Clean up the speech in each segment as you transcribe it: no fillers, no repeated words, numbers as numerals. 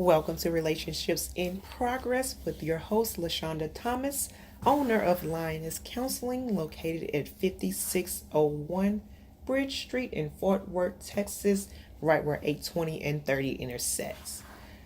Welcome to Relationships in Progress with your host, LaShonda Thomas, owner of Lioness Counseling, located at 5601 Bridge Street in Fort Worth, Texas, right where 820 and 30 intersects.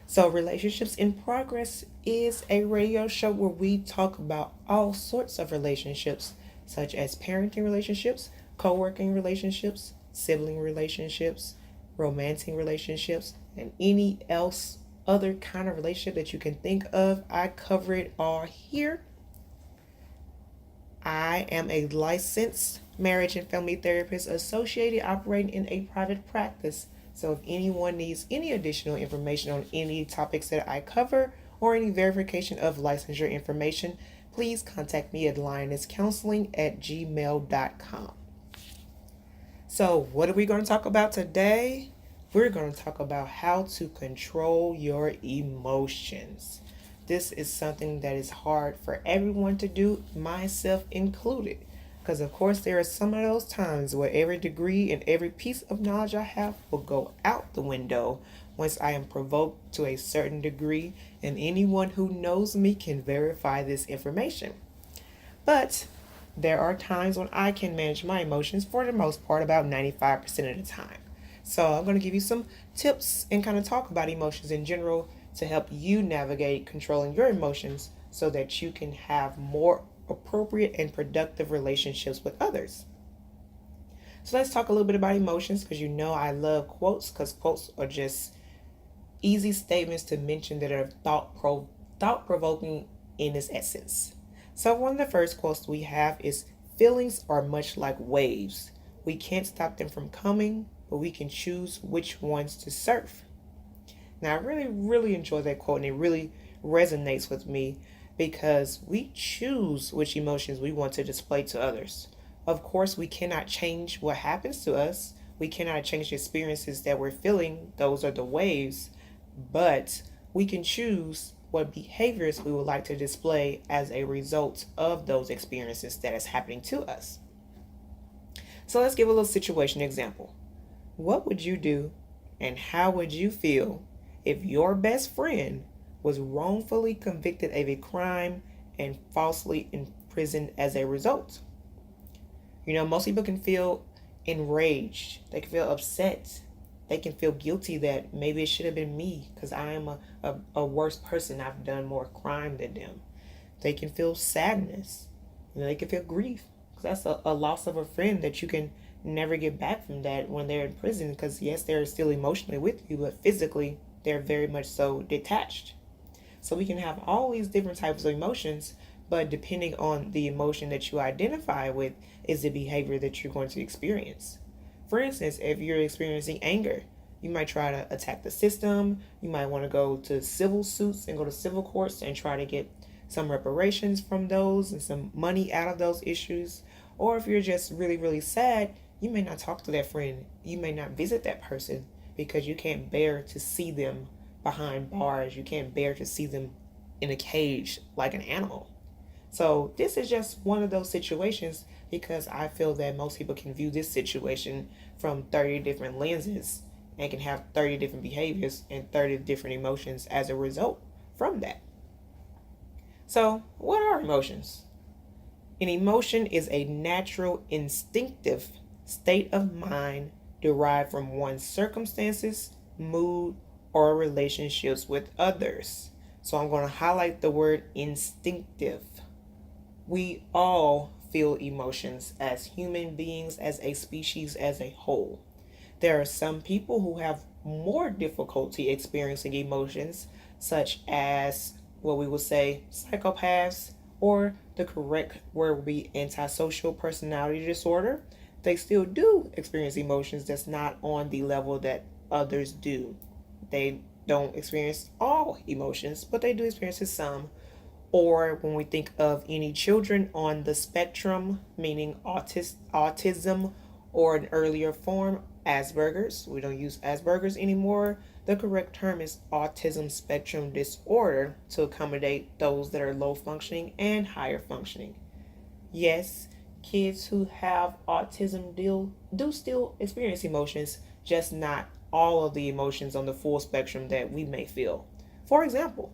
So, Relationships in Progress is a radio show where we talk about all sorts of relationships, such as parenting relationships, co working relationships, sibling relationships, romantic relationships, and any else other kind of relationship that you can think of. I cover it all here. I am a licensed marriage and family therapist associated operating in a private practice. So if anyone needs any additional information on any topics that I cover or any verification of licensure information, please contact me at lionesscounseling@gmail.com. So what are we going to talk about today? We're going to talk about how to control your emotions. This is something that is hard for everyone to do, myself included. Because, of course, there are some of those times where every degree and every piece of knowledge I have will go out the window once I am provoked to a certain degree, and anyone who knows me can verify this information. But there are times when I can manage my emotions for the most part, about 95% of the time. So I'm going to give you some tips and kind of talk about emotions in general to help you navigate controlling your emotions so that you can have more appropriate and productive relationships with others. So let's talk a little bit about emotions, because you know I love quotes, because quotes are just easy statements to mention that are thought-provoking in its essence. So one of the first quotes we have is, "Feelings are much like waves. We can't stop them from coming, but we can choose which ones to surf." Now, I really enjoy that quote, and it really resonates with me because we choose which emotions we want to display to others. Of course, we cannot change what happens to us. We cannot change the experiences that we're feeling. Those are the waves. But we can choose what behaviors we would like to display as a result of those experiences that is happening to us. So let's give a little situation example. What would you do and how would you feel if your best friend was wrongfully convicted of a crime and falsely imprisoned as a result? Most people can feel enraged. They can feel upset. They can feel guilty that maybe it should have been me because I am a worse person. I've done more crime than them. They can feel sadness. They can feel grief, because that's a loss of a friend that you can never get back from that when they're in prison, because yes, they're still emotionally with you, but physically they're very much so detached. So we can have all these different types of emotions, but depending on the emotion that you identify with is the behavior that you're going to experience. For instance, if you're experiencing anger, you might try to attack the system. You might want to go to civil suits and go to civil courts and try to get some reparations from those and some money out of those issues. Or if you're just really sad, you may not talk to that friend. You may not visit that person because you can't bear to see them behind bars. You can't bear to see them in a cage like an animal. So this is just one of those situations, because I feel that most people can view this situation from 30 different lenses and can have 30 different behaviors and 30 different emotions as a result from that. So what are emotions? An emotion is a natural, instinctive state of mind derived from one's circumstances, mood, or relationships with others. So I'm going to highlight the word instinctive. We all feel emotions as human beings, as a species, as a whole. There are some people who have more difficulty experiencing emotions, such as what we would say psychopaths, or the correct word would be antisocial personality disorder. They still do experience emotions that's not on the level that others do. They don't experience all emotions, but they do experience some. Or when we think of any children on the spectrum, meaning autism or an earlier form, Asperger's. We don't use Asperger's anymore. The correct term is autism spectrum disorder to accommodate those that are low functioning and higher functioning. Yes, kids who have autism do still experience emotions, just not all of the emotions on the full spectrum that we may feel. For example,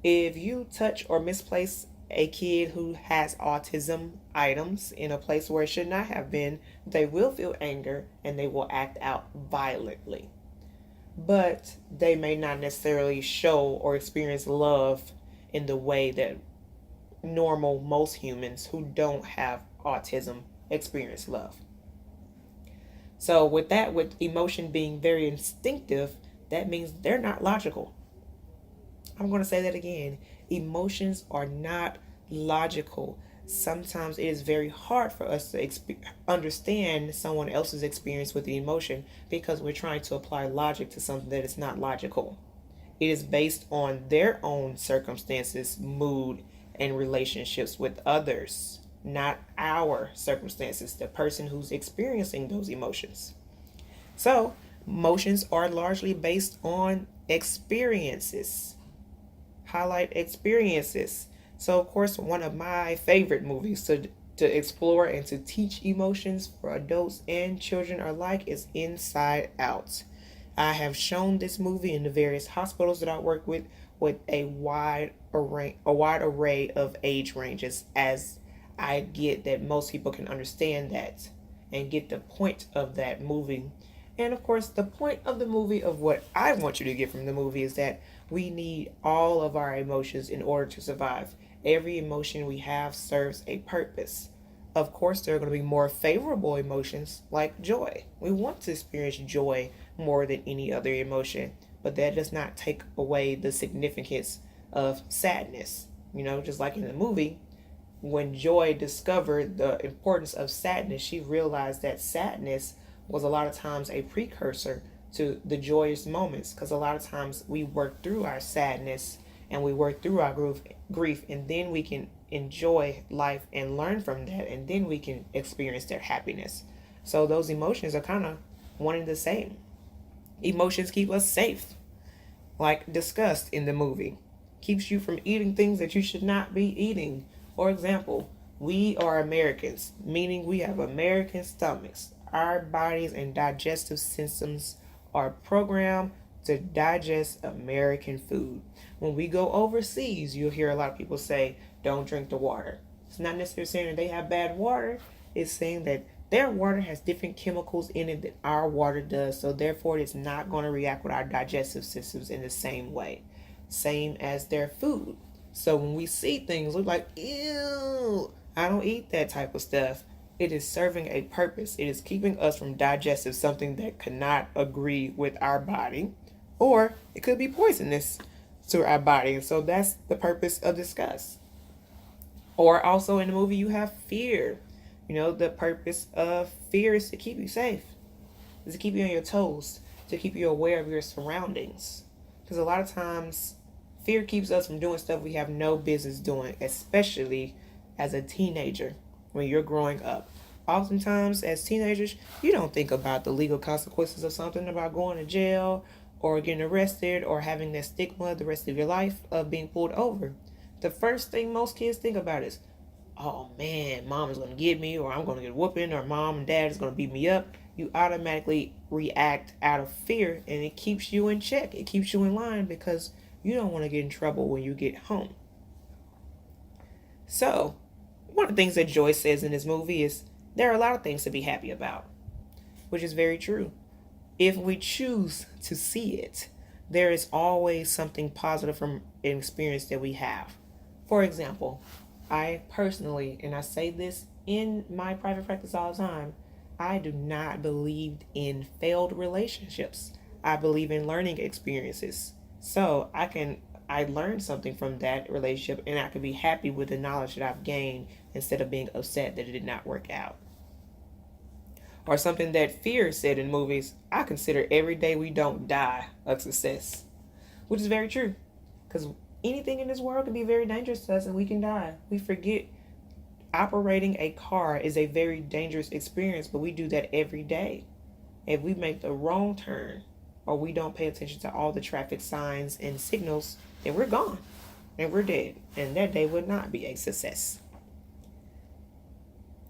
if you touch or misplace a kid who has autism items in a place where it should not have been, they will feel anger and they will act out violently. But they may not necessarily show or experience love in the way that normal most humans who don't have autism experience love. So with that, with emotion being very instinctive, that means they're not logical. I'm going to say that again. Emotions are not logical. Sometimes it is very hard for us to understand someone else's experience with the emotion because we're trying to apply logic to something that is not logical. It is based on their own circumstances, mood, and relationships with others, not our circumstances, the person who's experiencing those emotions. So, emotions are largely based on experiences. Highlight experiences. So, of course, one of my favorite movies to explore and to teach emotions for adults and children alike is Inside Out. I have shown this movie in the various hospitals that I work with a wide array of age ranges, as I get that most people can understand that and get the point of that movie. And of course, the point of the movie, of what I want you to get from the movie, is that we need all of our emotions in order to survive. Every emotion we have serves a purpose. Of course, there are going to be more favorable emotions like joy. We want to experience joy more than any other emotion, but that does not take away the significance of sadness. Just like in the movie, when Joy discovered the importance of sadness, she realized that sadness was a lot of times a precursor to the joyous moments, because a lot of times we work through our sadness and we work through our grief, and then we can enjoy life and learn from that, and then we can experience their happiness. So those emotions are kind of one and the same. Emotions keep us safe, like disgust in the movie keeps you from eating things that you should not be eating. For example, we are Americans, meaning we have American stomachs. Our bodies and digestive systems are programmed to digest American food. When we go overseas, you'll hear a lot of people say, don't drink the water. It's not necessarily saying that they have bad water. It's saying that their water has different chemicals in it than our water does, so therefore it's not going to react with our digestive systems in the same way. Same as their food. So when we see things, we're like, ew, I don't eat that type of stuff. It is serving a purpose. It is keeping us from digesting something that cannot agree with our body, or it could be poisonous to our body. And so that's the purpose of disgust. Or also in the movie, you have fear. The purpose of fear is to keep you safe, is to keep you on your toes, to keep you aware of your surroundings. Because a lot of times, fear keeps us from doing stuff we have no business doing, especially as a teenager when you're growing up. Oftentimes, as teenagers, you don't think about the legal consequences of something, about going to jail or getting arrested or having that stigma the rest of your life of being pulled over. The first thing most kids think about is, oh man, mom is going to get me, or I'm going to get a whooping, or mom and dad is going to beat me up. You automatically react out of fear, and it keeps you in check. It keeps you in line because you don't want to get in trouble when you get home. So, one of the things that Joyce says in this movie is there are a lot of things to be happy about, which is very true. If we choose to see it, there is always something positive from an experience that we have. For example, I personally, and I say this in my private practice all the time, I do not believe in failed relationships. I believe in learning experiences. So I learned something from that relationship, and I can be happy with the knowledge that I've gained instead of being upset that it did not work out. Or something that Fear said in movies, I consider every day we don't die a success, which is very true. Because anything in this world can be very dangerous to us and we can die. We forget operating a car is a very dangerous experience, but we do that every day. If we make the wrong turn or we don't pay attention to all the traffic signs and signals, then we're gone and we're dead. And that day would not be a success.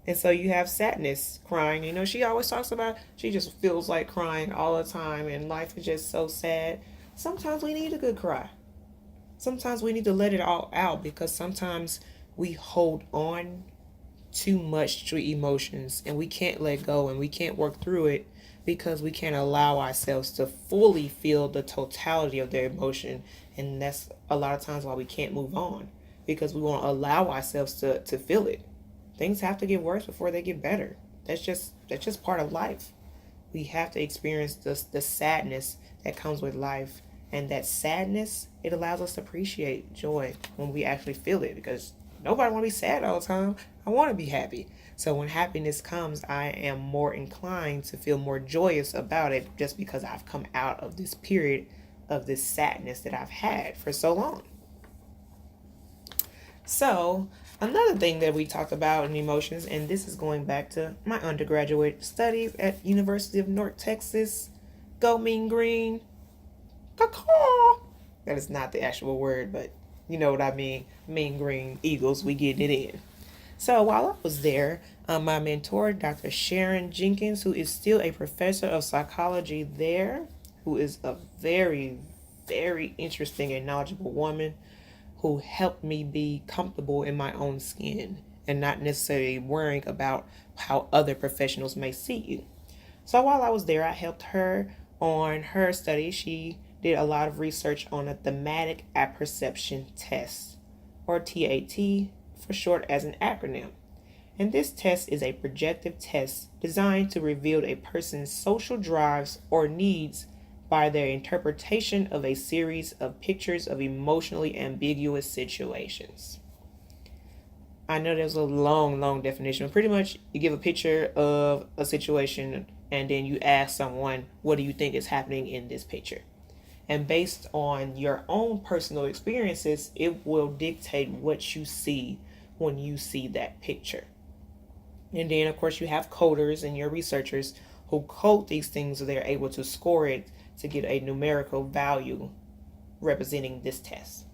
And so you have sadness, crying. She always talks about she just feels like crying all the time and life is just so sad. Sometimes we need a good cry. Sometimes we need to let it all out, because sometimes we hold on too much to emotions and we can't let go and we can't work through it because we can't allow ourselves to fully feel the totality of their emotion. And that's a lot of times why we can't move on, because we won't allow ourselves to feel it. Things have to get worse before they get better. That's just part of life. We have to experience the sadness that comes with life. And that sadness, it allows us to appreciate joy when we actually feel it, because nobody want to be sad all the time. I want to be happy. So when happiness comes, I am more inclined to feel more joyous about it, just because I've come out of this period of this sadness that I've had for so long. So another thing that we talked about in emotions, and this is going back to my undergraduate studies at University of North Texas. Go Mean Green. Caw. That is not the actual word, but you know what I mean. Mean Green Eagles, we getting it in. So while I was there, my mentor, Dr. Sharon Jenkins, who is still a professor of psychology there, who is a very, very interesting and knowledgeable woman, who helped me be comfortable in my own skin and not necessarily worrying about how other professionals may see you. So while I was there, I helped her on her study. She did a lot of research on a thematic apperception test, or TAT for short as an acronym. And this test is a projective test designed to reveal a person's social drives or needs by their interpretation of a series of pictures of emotionally ambiguous situations. I know there's a long, long definition. Pretty much, you give a picture of a situation and then you ask someone, what do you think is happening in this picture? And based on your own personal experiences, it will dictate what you see when you see that picture. And then, of course, you have coders and your researchers who code these things so they're able to score it to get a numerical value representing this test.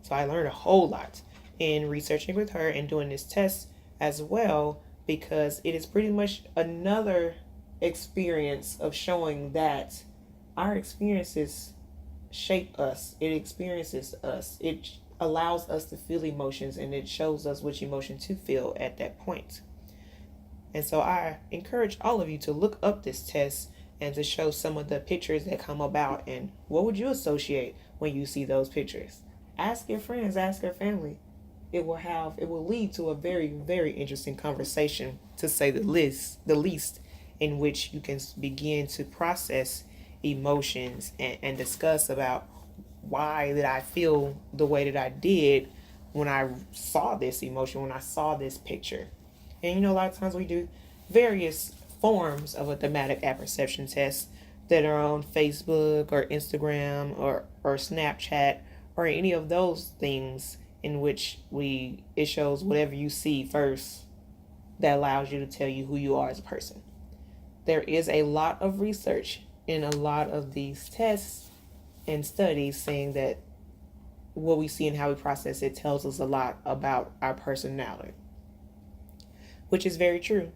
So I learned a whole lot in researching with her and doing this test as well, because it is pretty much another experience of showing that our experiences shape us. It experiences us. It allows us to feel emotions, and it shows us which emotion to feel at that point. And so I encourage all of you to look up this test and to show some of the pictures that come about and what would you associate when you see those pictures. Ask your friends, ask your family. It will lead to a very, very interesting conversation, to say the least, in which you can begin to process emotions and discuss about why did I feel the way that I did when I saw this emotion, when I saw this picture. And a lot of times we do various forms of a thematic apperception test that are on Facebook or Instagram or Snapchat or any of those things, in which it shows whatever you see first that allows you to tell you who you are as a person. There is a lot of research in a lot of these tests and studies saying that what we see and how we process it tells us a lot about our personality, which is very true.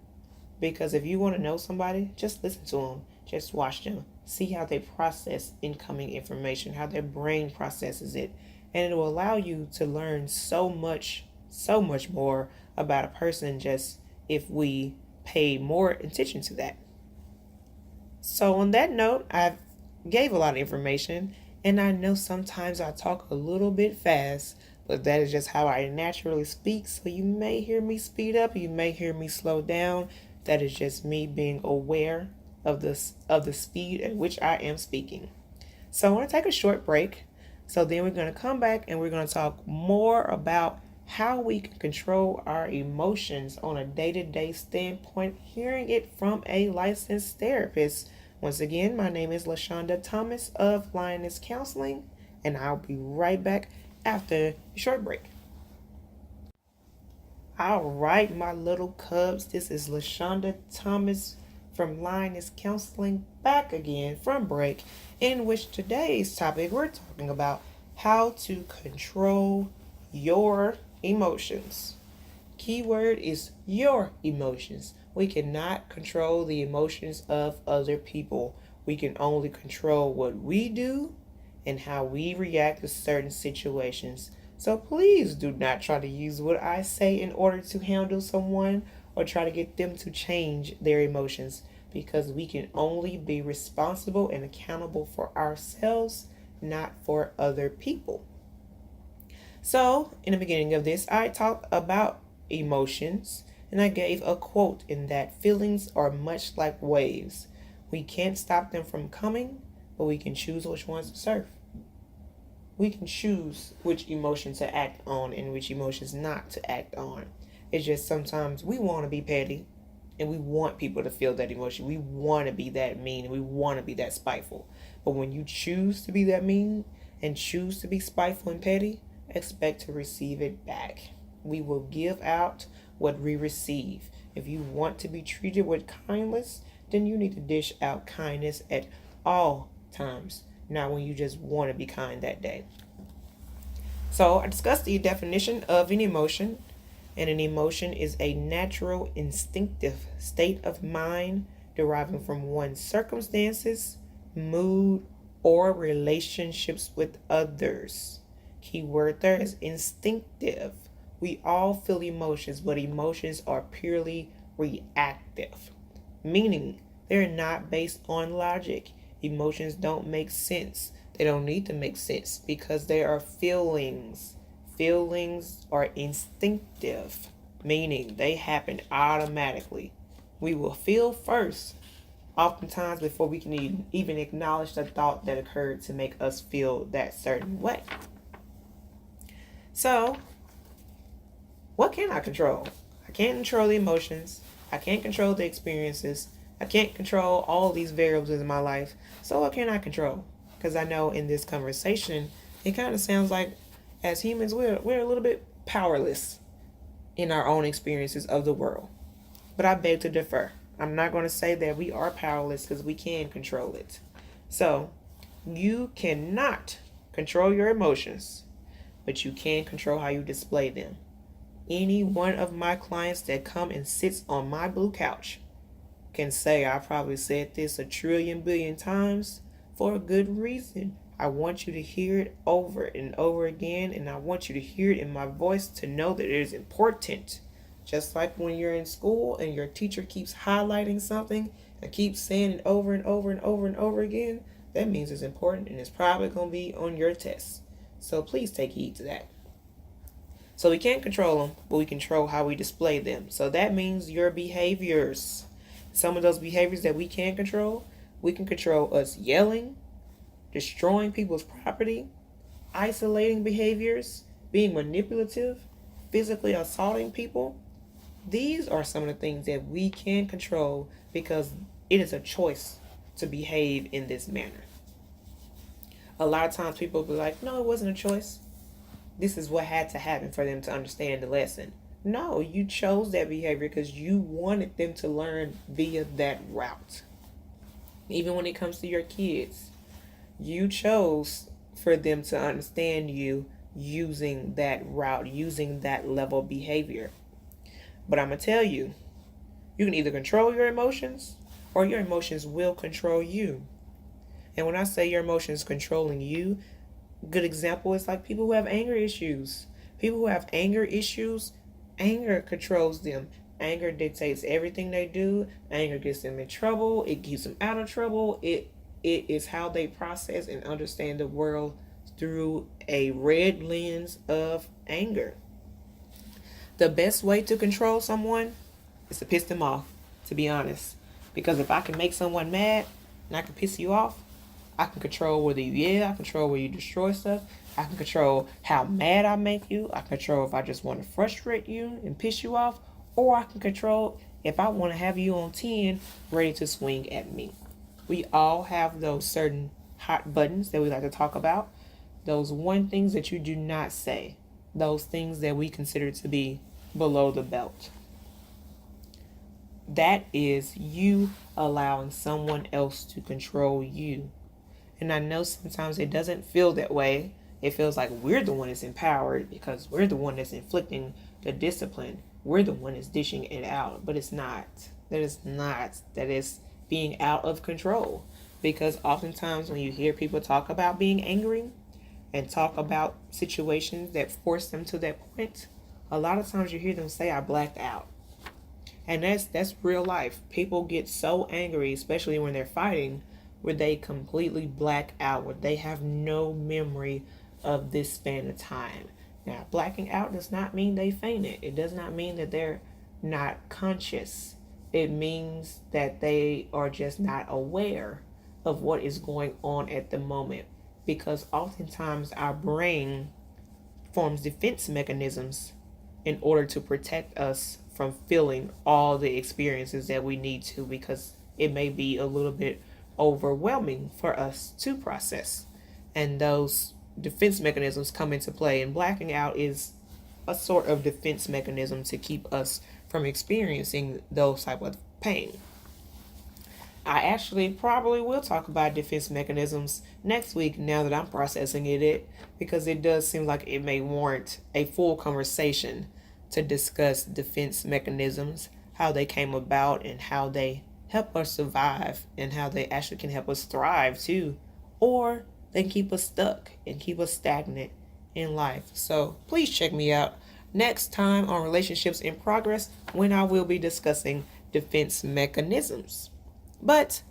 Because if you want to know somebody, just listen to them, just watch them, see how they process incoming information, how their brain processes it, and it will allow you to learn so much more about a person, just if we pay more attention to that. So on that note, I gave a lot of information, and I know sometimes I talk a little bit fast, but that is just how I naturally speak. So you may hear me speed up, you may hear me slow down. That is just me being aware of the speed at which I am speaking. So I want to take a short break. So then we're going to come back and we're going to talk more about how we can control our emotions on a day-to-day standpoint, hearing it from a licensed therapist. Once again, my name is LaShonda Thomas of Lioness Counseling, and I'll be right back after a short break. All right, my little cubs, this is LaShonda Thomas from Lioness Counseling, back again from break, in which today's topic we're talking about how to control your emotions. Keyword is your emotions. We cannot control the emotions of other people. We can only control what we do and how we react to certain situations. So please do not try to use what I say in order to handle someone or try to get them to change their emotions, because we can only be responsible and accountable for ourselves, not for other people. So, in the beginning of this, I talked about emotions, and I gave a quote in that feelings are much like waves. We can't stop them from coming, but we can choose which ones to surf. We can choose which emotion to act on and which emotions not to act on. It's just sometimes we want to be petty and we want people to feel that emotion. We want to be that mean and we want to be that spiteful. But when you choose to be that mean and choose to be spiteful and petty, expect to receive it back. We will give out what we receive. If you want to be treated with kindness, then you need to dish out kindness at all times, not when you just want to be kind that day. So I discussed the definition of an emotion, and an emotion is a natural, instinctive state of mind deriving from one's circumstances, mood, or relationships with others. Key word there is instinctive. We all feel emotions, but emotions are purely reactive, meaning they're not based on logic. Emotions don't make sense. They don't need to make sense because they are feelings. Feelings are instinctive, meaning they happen automatically. We will feel first, oftentimes before we can even acknowledge the thought that occurred to make us feel that certain way. So, what can I control? I can't control the emotions. I can't control the experiences. I can't control all these variables in my life. So what can I control? Because I know in this conversation, it kind of sounds like as humans, we're a little bit powerless in our own experiences of the world. But I beg to differ. I'm not going to say that we are powerless because we can control it. So you cannot control your emotions, but you can control how you display them. Any one of my clients that come and sits on my blue couch can say I probably said this a trillion billion times for a good reason. I want you to hear it over and over again, and I want you to hear it in my voice to know that it is important. Just like when you're in school and your teacher keeps highlighting something and keeps saying it over and over and over and over again, that means it's important and it's probably going to be on your test. So please take heed to that. So we can't control them, but we control how we display them. So that means your behaviors. Some of those behaviors that we can can control us yelling, destroying people's property, isolating behaviors, being manipulative, physically assaulting people. These are some of the things that we can control because it is a choice to behave in this manner. A lot of times people will be like, no, it wasn't a choice. This is what had to happen for them to understand the lesson. No, you chose that behavior because you wanted them to learn via that route. Even when it comes to your kids, you chose for them to understand you using that route, using that level of behavior. But I'm going to tell you, you can either control your emotions or your emotions will control you. And when I say your emotions controlling you, a good example is like people who have anger issues. People who have anger issues, anger controls them. Anger dictates everything they do. Anger gets them in trouble. It keeps them out of trouble. It is how they process and understand the world through a red lens of anger. The best way to control someone is to piss them off, to be honest. Because if I can make someone mad and I can piss you off, I can control whether you yell, I can control whether you destroy stuff, I can control how mad I make you, I can control if I just want to frustrate you and piss you off, or I can control if I want to have you on 10 ready to swing at me. We all have those certain hot buttons that we like to talk about. Those one things that you do not say. Those things that we consider to be below the belt. That is you allowing someone else to control you. And I know sometimes it doesn't feel that way. It feels like we're the one that's empowered because we're the one that's inflicting the discipline. We're the one that's dishing it out. But it's not. That is not. That is being out of control. Because oftentimes when you hear people talk about being angry and talk about situations that force them to that point, a lot of times you hear them say, I blacked out. And that's real life. People get so angry, especially when they're fighting, where they completely black out, where they have no memory of this span of time. Now, blacking out does not mean they fainted. It does not mean that they're not conscious. It means that they are just not aware of what is going on at the moment. Because oftentimes our brain forms defense mechanisms in order to protect us from feeling all the experiences that we need to, because it may be a little bit overwhelming for us to process. And those defense mechanisms come into play, and blacking out is a sort of defense mechanism to keep us from experiencing those type of pain. I actually probably will talk about defense mechanisms next week now that I'm processing it, because it does seem like it may warrant a full conversation to discuss defense mechanisms, how they came about, and how they help us survive, and how they actually can help us thrive too, or they can keep us stuck and keep us stagnant in life. So please check me out next time on Relationships in Progress, when I will be discussing defense mechanisms. But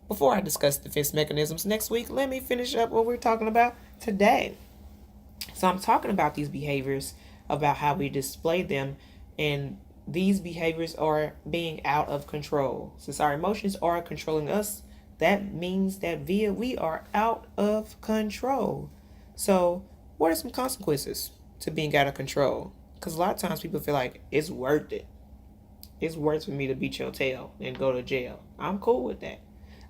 before I discuss defense mechanisms next week, let me finish up what we're talking about today. So I'm talking about these behaviors, about how we display them, and these behaviors are being out of control. Since our emotions are controlling us, that means that we are out of control. So what are some consequences to being out of control? Because a lot of times people feel like it's worth it. It's worth for me to beat your tail and go to jail. I'm cool with that.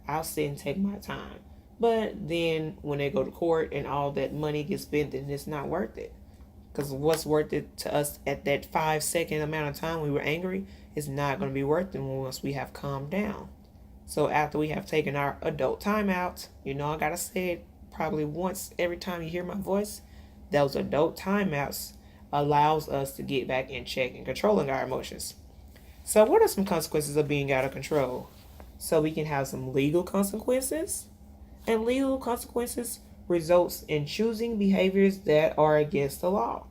I'll sit and take my time. But then when they go to court and all that money gets spent, then it's not worth it. Because what's worth it to us at that 5-second amount of time we were angry is not going to be worth it once we have calmed down. So after we have taken our adult time out, I got to say it probably once every time you hear my voice, those adult timeouts allows us to get back in check and controlling our emotions. So what are some consequences of being out of control? So we can have some legal consequences. And legal consequences results in choosing behaviors that are against the law.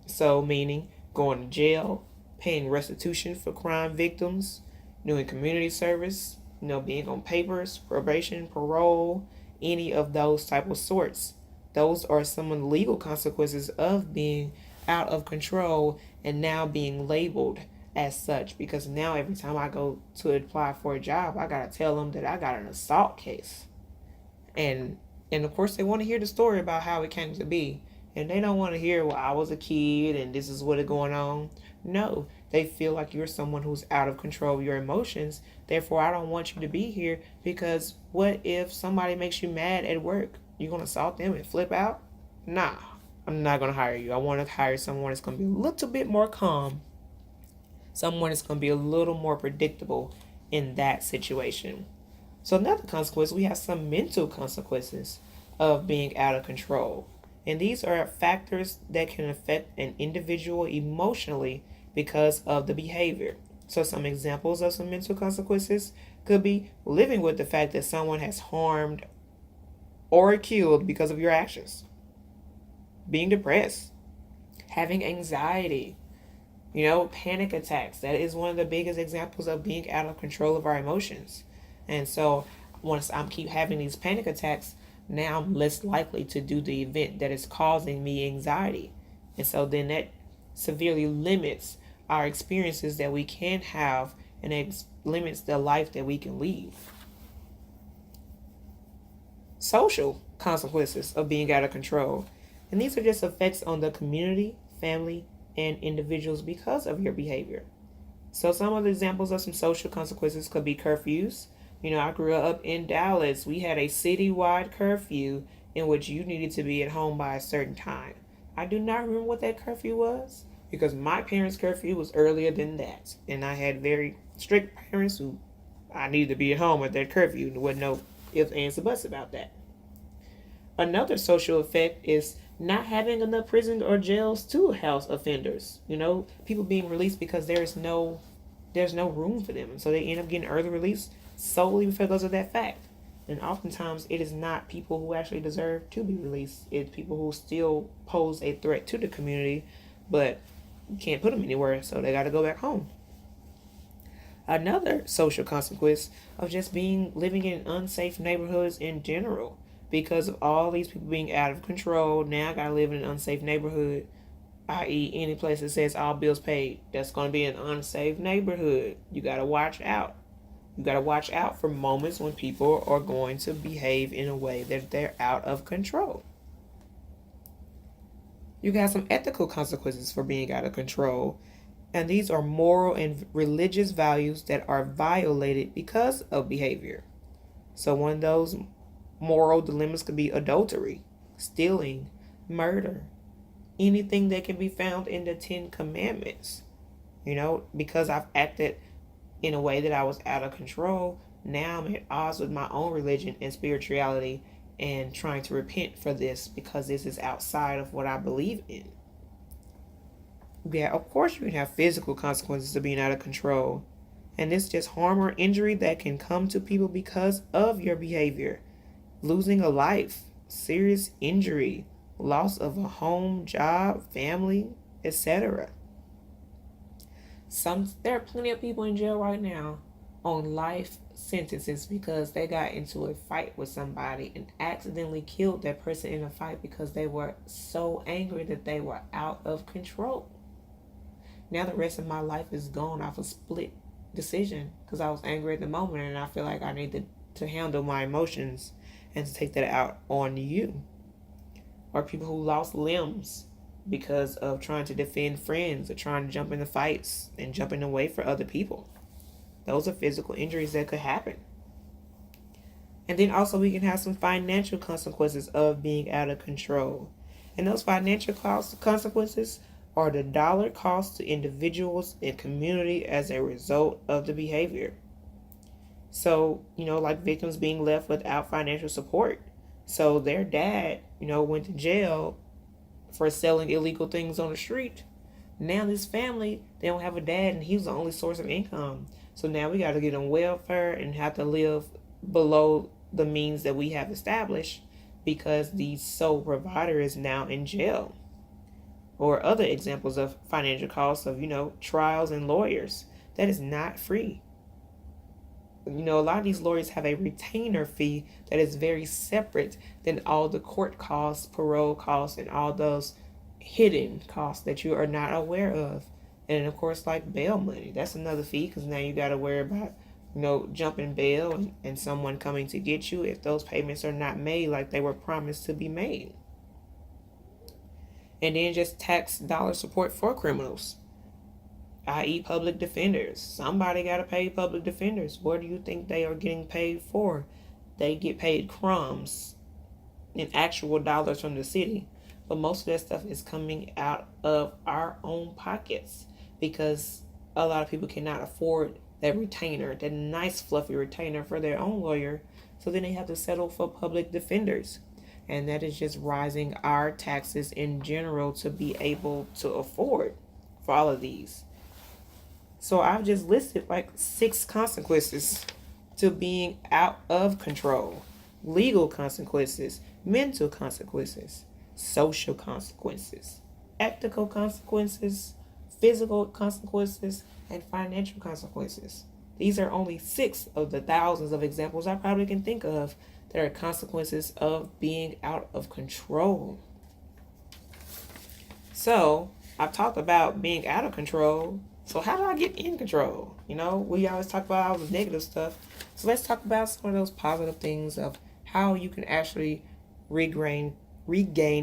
So meaning going to jail, paying restitution for crime victims, doing community service, being on papers, probation, parole, any of those type of sorts. Those are some of the legal consequences of being out of control and now being labeled as such, because now every time I go to apply for a job, I gotta tell them that I got an assault case, and of course they want to hear the story about how it came to be, and they don't want to hear, well, I was a kid and this is what is going on. No, they feel like you're someone who's out of control of your emotions, therefore I don't want you to be here, because what if somebody makes you mad at work? You gonna assault them and flip out? Nah, I'm not gonna hire you. I want to hire someone that's gonna be a little bit more calm, someone that's going to be a little more predictable in that situation. So another consequence, we have some mental consequences of being out of control. And these are factors that can affect an individual emotionally because of the behavior. So some examples of some mental consequences could be living with the fact that someone has harmed or killed because of your actions, being depressed, having anxiety, panic attacks. That is one of the biggest examples of being out of control of our emotions. And so once I keep having these panic attacks, now I'm less likely to do the event that is causing me anxiety. And so then that severely limits our experiences that we can have, and it limits the life that we can lead. Social consequences of being out of control. And these are just effects on the community, family, and individuals because of your behavior. So some of the examples of some social consequences could be curfews. I grew up in Dallas. We had a citywide curfew in which you needed to be at home by a certain time. I do not remember what that curfew was, because my parents' curfew was earlier than that. And I had very strict parents who I needed to be at home at that curfew. There wasn't no ifs, ands, or buts about that. Another social effect is not having enough prison or jails to house offenders. People being released because there's no room for them. And so they end up getting early release solely because of that fact. And oftentimes it is not people who actually deserve to be released. It's people who still pose a threat to the community, but you can't put them anywhere, so they got to go back home. Another social consequence of just living in unsafe neighborhoods in general, because of all these people being out of control. Now I gotta live in an unsafe neighborhood, i.e., any place that says all bills paid. That's going to be an unsafe neighborhood. You got to watch out. You got to watch out for moments when people are going to behave in a way that they're out of control. You got some ethical consequences for being out of control, and these are moral and religious values that are violated because of behavior. So one of those moral dilemmas could be adultery, stealing, murder, anything that can be found in the 10 Commandments. Because I've acted in a way that I was out of control, now I'm at odds with my own religion and spirituality and trying to repent for this because this is outside of what I believe in. Yeah, of course you can have physical consequences of being out of control. And it's just harm or injury that can come to people because of your behavior. Losing a life, serious injury, loss of a home, job, family, etc. There are plenty of people in jail right now on life sentences because they got into a fight with somebody and accidentally killed that person in a fight because they were so angry that they were out of control. Now the rest of my life is gone off a split decision because I was angry at the moment, and I feel like I need to handle my emotions and to take that out on you. Or people who lost limbs because of trying to defend friends or trying to jump into fights and jumping away for other people. Those are physical injuries that could happen. And then also we can have some financial consequences of being out of control. And those financial consequences are the dollar cost to individuals and community as a result of the behavior. So, like victims being left without financial support. So their dad, went to jail for selling illegal things on the street. Now this family, they don't have a dad and he's the only source of income. So now we got to get on welfare and have to live below the means that we have established because the sole provider is now in jail. Or other examples of financial costs of, trials and lawyers. That is not free. A lot of these lawyers have a retainer fee that is very separate than all the court costs, parole costs, and all those hidden costs that you are not aware of. And of course, like bail money, that's another fee because now you got to worry about, jumping bail and someone coming to get you if those payments are not made like they were promised to be made. And then just tax dollar support for criminals, i.e. public defenders. Somebody got to pay public defenders. What do you think they are getting paid for? They get paid crumbs in actual dollars from the city. But most of that stuff is coming out of our own pockets because a lot of people cannot afford that retainer, that nice fluffy retainer for their own lawyer. So then they have to settle for public defenders. And that is just rising our taxes in general to be able to afford for all of these. So I've just listed like 6 consequences to being out of control. Legal consequences, mental consequences, social consequences, ethical consequences, physical consequences, and financial consequences. These are only 6 of the thousands of examples I probably can think of that are consequences of being out of control. So I've talked about being out of control. So how do I get in control? We always talk about all the negative stuff. So let's talk about some of those positive things of how you can actually regain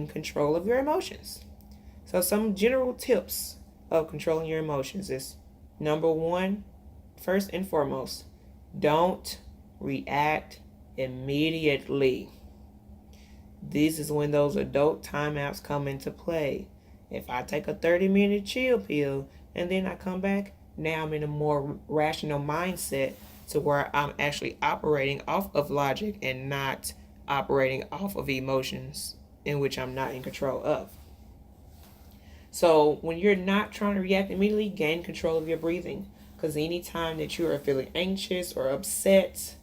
control of your emotions. So some general tips of controlling your emotions is, number 1, first and foremost, don't react immediately. This is when those adult timeouts come into play. If I take a 30-minute chill pill and then I come back, now I'm in a more rational mindset to where I'm actually operating off of logic and not operating off of emotions in which I'm not in control of. So when you're not trying to react immediately, gain control of your breathing. Because anytime that you are feeling anxious or upset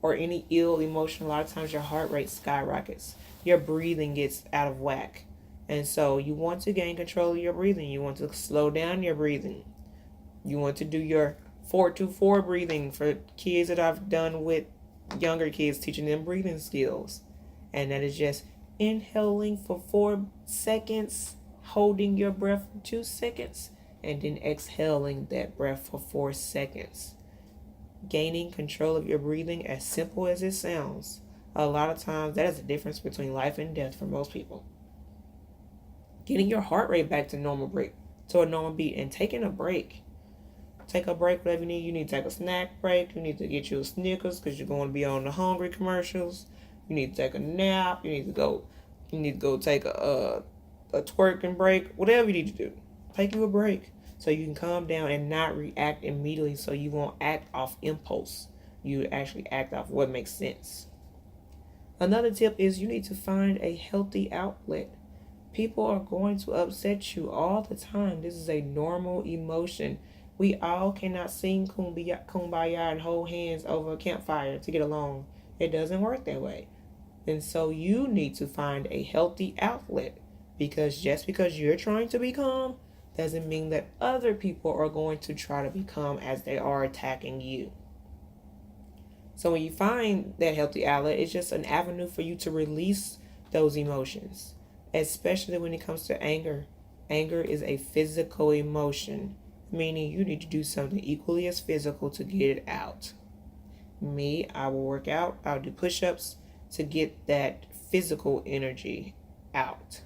or any ill emotion, a lot of times your heart rate skyrockets. Your breathing gets out of whack. And so you want to gain control of your breathing. You want to slow down your breathing. You want to do your 4-2-4 breathing for kids that I've done with younger kids, teaching them breathing skills. And that is just inhaling for 4 seconds, holding your breath for 2 seconds, and then exhaling that breath for 4 seconds. Gaining control of your breathing, as simple as it sounds, a lot of times that is the difference between life and death for most people. Getting your heart rate back to a normal beat, and taking a break. Take a break, whatever you need. You need to take a snack break. You need to get you a Snickers because you're going to be on the hungry commercials. You need to take a nap. You need to go take a twerking break. Whatever you need to do, take you a break so you can calm down and not react immediately. So you won't act off impulse. You actually act off what makes sense. Another tip is you need to find a healthy outlet. People are going to upset you all the time. This is a normal emotion. We all cannot sing kumbaya and hold hands over a campfire to get along. It doesn't work that way. And so you need to find a healthy outlet, because just because you're trying to be calm doesn't mean that other people are going to try to be calm as they are attacking you. So when you find that healthy outlet, it's just an avenue for you to release those emotions, especially when it comes to anger. Anger is a physical emotion, meaning you need to do something equally as physical to get it out. Me, I will work out. I'll do push-ups to get that physical energy out.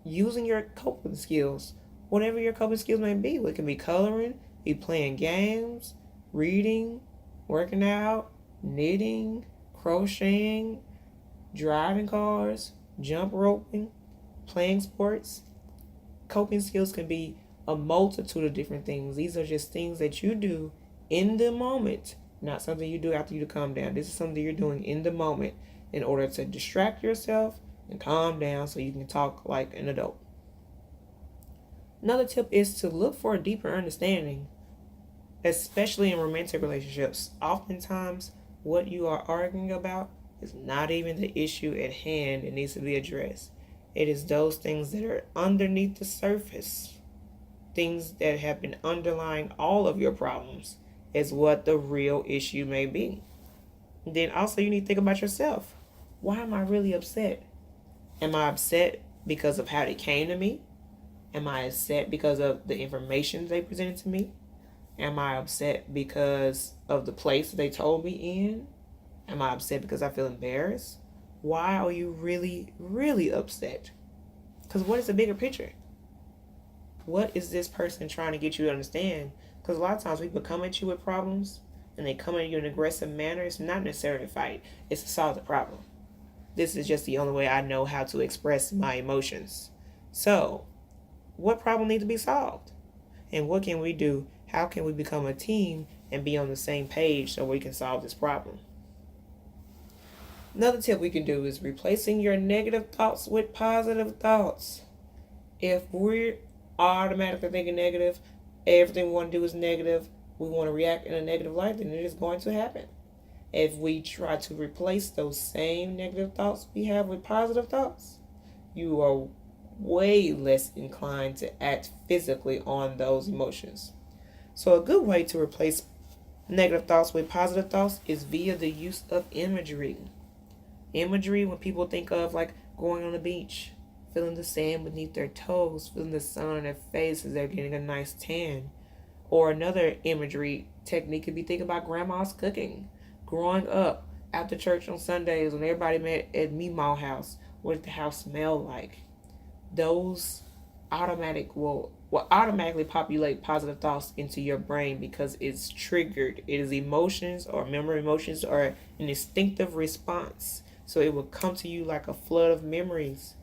Using your coping skills, whatever your coping skills may be. It can be coloring, be playing games, reading, working out, knitting, crocheting, driving cars, jump roping, playing sports. Coping skills can be a multitude of different things. These are just things that you do in the moment, not something you do after you calm down. This is something you're doing in the moment in order to distract yourself and calm down so you can talk like an adult. Another tip is to look for a deeper understanding, especially in romantic relationships. Oftentimes, what you are arguing about is not even the issue at hand that needs to be addressed. It is those things that are underneath the surface. Things that have been underlying all of your problems is what the real issue may be. And then also you need to think about yourself. Why am I really upset? Am I upset because of how they came to me? Am I upset because of the information they presented to me? Am I upset because of the place they told me in? Am I upset because I feel embarrassed? Why are you really, really upset? Because what is the bigger picture? What is this person trying to get you to understand? Because a lot of times people come at you with problems and they come at you in an aggressive manner. It's not necessarily a fight. It's to solve the problem. This is just the only way I know how to express my emotions. So, what problem needs to be solved? And what can we do? How can we become a team and be on the same page so we can solve this problem? Another tip we can do is replacing your negative thoughts with positive thoughts. If we're automatically thinking negative, everything we want to do is negative, we want to react in a negative light, then it is going to happen. If we try to replace those same negative thoughts we have with positive thoughts, you are way less inclined to act physically on those emotions. So a good way to replace negative thoughts with positive thoughts is via the use of imagery. Imagery, when people think of like going on the beach, feeling the sand beneath their toes, feeling the sun on their face as they're getting a nice tan. Or another imagery technique could be thinking about grandma's cooking. Growing up after church on Sundays when everybody met at Meemaw house, what did the house smell like? Those will automatically populate positive thoughts into your brain because it's triggered. It is emotions or memory emotions or an instinctive response. So it will come to you like a flood of memories.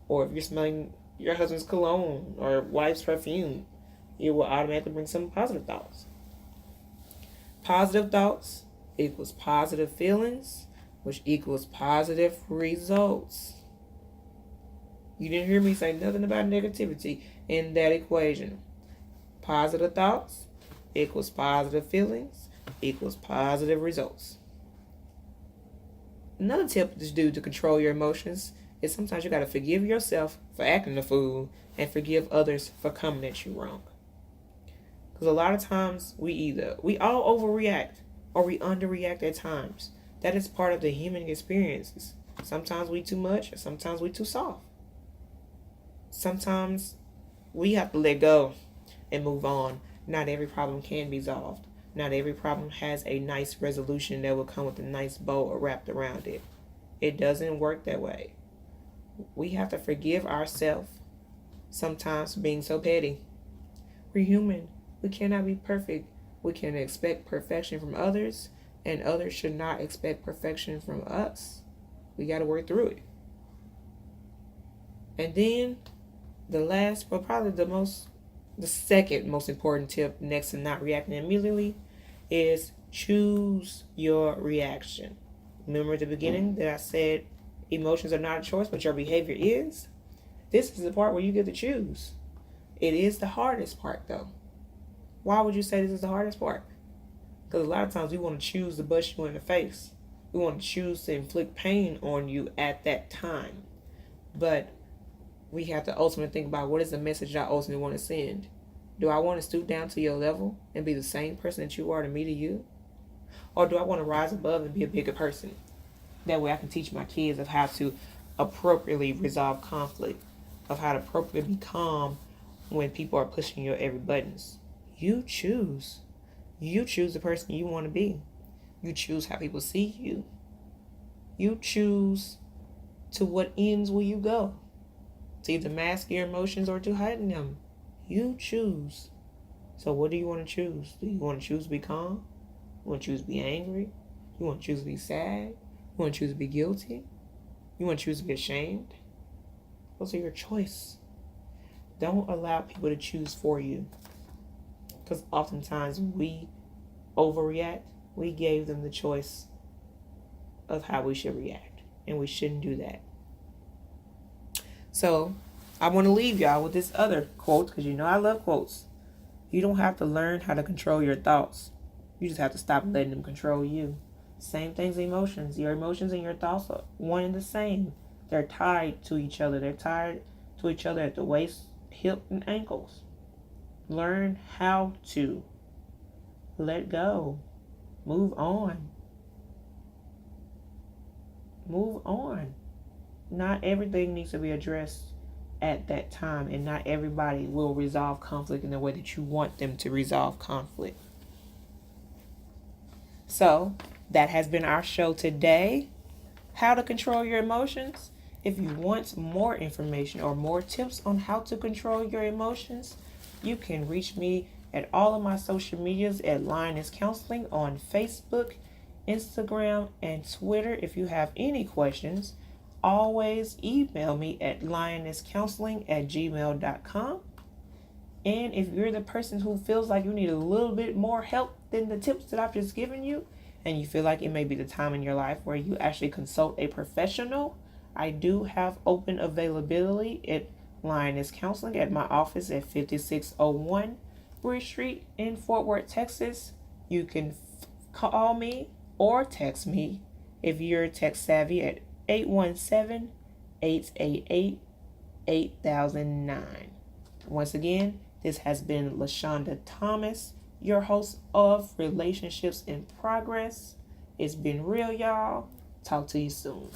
Or if you're smelling your husband's cologne or wife's perfume, it will automatically bring some positive thoughts. Positive thoughts equals positive feelings, which equals positive results. You didn't hear me say nothing about negativity in that equation. Positive thoughts equals positive feelings equals positive results. Another tip to do to control your emotions is sometimes you got to forgive yourself for acting a fool and forgive others for coming at you wrong. Because a lot of times we all overreact or we underreact at times. That is part of the human experiences. Sometimes we too much, and sometimes we too soft. Sometimes we have to let go and move on. Not every problem can be solved. Not every problem has a nice resolution that will come with a nice bow wrapped around it. It doesn't work that way. We have to forgive ourselves sometimes for being so petty. We're human. We cannot be perfect. We can expect perfection from others, and others should not expect perfection from us. We got to work through it. And then the last, but probably the second most important tip next to not reacting immediately is choose your reaction. Remember at the beginning that I said emotions are not a choice, but your behavior is? This is the part where you get to choose. It is the hardest part, though. Why would you say this is the hardest part? Because a lot of times we want to choose to bust you in the face. We want to choose to inflict pain on you at that time. But we have to ultimately think about what is the message I ultimately want to send. Do I want to stoop down to your level and be the same person that you are to me to you? Or do I want to rise above and be a bigger person? That way I can teach my kids of how to appropriately resolve conflict, of how to appropriately be calm when people are pushing your every buttons. You choose. You choose the person you want to be. You choose how people see you. You choose to what ends will you go. To either mask your emotions or to heighten them. You choose. So what do you want to choose? Do you want to choose to be calm? You want to choose to be angry? You want to choose to be sad? You want to choose to be guilty? You want to choose to be ashamed? Those are your choice. Don't allow people to choose for you. Because oftentimes we overreact. We gave them the choice of how we should react. And we shouldn't do that. So I want to leave y'all with this other quote, because you know I love quotes. You don't have to learn how to control your thoughts. You just have to stop letting them control you. Same thing's emotions. Your emotions and your thoughts are one and the same. They're tied to each other. They're tied to each other at the waist, hip, and ankles. Learn how to let go. Move on. Move on. Not everything needs to be addressed at that time, and not everybody will resolve conflict in the way that you want them to resolve conflict. So that has been our show today. How to control your emotions. If you want more information or more tips on how to control your emotions, you can reach me at all of my social medias at Lioness Counseling on Facebook, Instagram, and Twitter. If you have any questions, always email me at lionesscounseling@gmail.com. And if you're the person who feels like you need a little bit more help than the tips that I've just given you, and you feel like it may be the time in your life where you actually consult a professional, I do have open availability at Lioness Counseling at my office at 5601 Bridge Street in Fort Worth, Texas. You can call me or text me if you're text savvy at 817-888-8009. Once again, this has been LaShonda Thomas, your host of Relationships in Progress. It's been real, y'all. Talk to you soon.